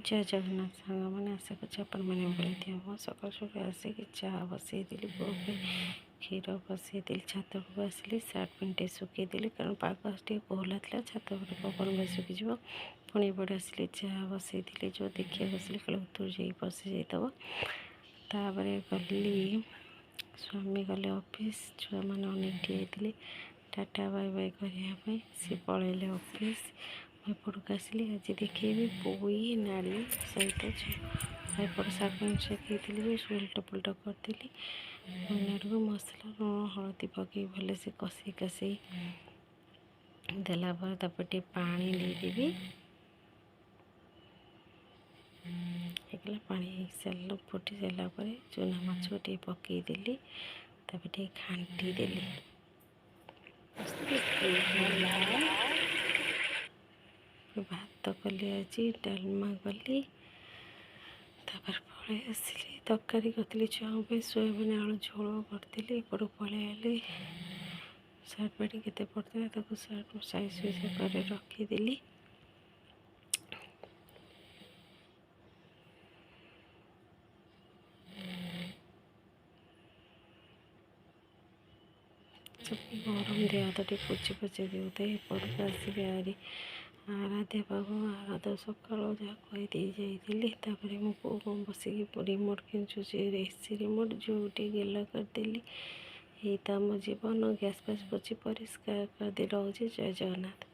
जय जगन्नाथ सांग मैंने आशा कर सकाल सकाल आसिक चाह बसईदी पुओ क्षीर बसईदी छात को आसली सार्ट पैंट सुखईदी कारण पाग टे कोहला था छात पवन में सुखीज पुणी बड़े आसली चाह बसईदी जो देखिए बसली कल उतुर जा बसी जापर गली स्वामी गले ऑफिस छुआ मैंने अनेक ठिया टाटा बाय बाय करने सी पलैले ऑफिस एपटक आसली आज देखी पोई नाड़ी सहित एपट शाग शेखी उल्टा पुल्टा करदेली को मसला लुण हलदी पकई भल से कषी कषी देलापर टे पानी देदेवी एकला पानी सारा फुटी सारापर चूना माछ टे पकईदेली टे घाटी देली भात कली आज डालमा कली पलि आसली तरकारी करी छुआ सोयाबीन आलू झोल करी एपटू पलि आली सार्ट पैंट केते पड़ता सार्ट साइज सुइज कर रखीदेली सब गरम देह हाथ टे पोछि पोछि देते एपटक आसिक आरी आराध्या बाबू आराध्या सकाल जहाँ कहीदे जाइली मो पो बसिक रिमोट खिंचुची एसी रिमोट जो गेल करदेली यही तो आम जीवन गैस फैस पोछि परिष्कार करदे रहुଛି। जय जगन्नाथ।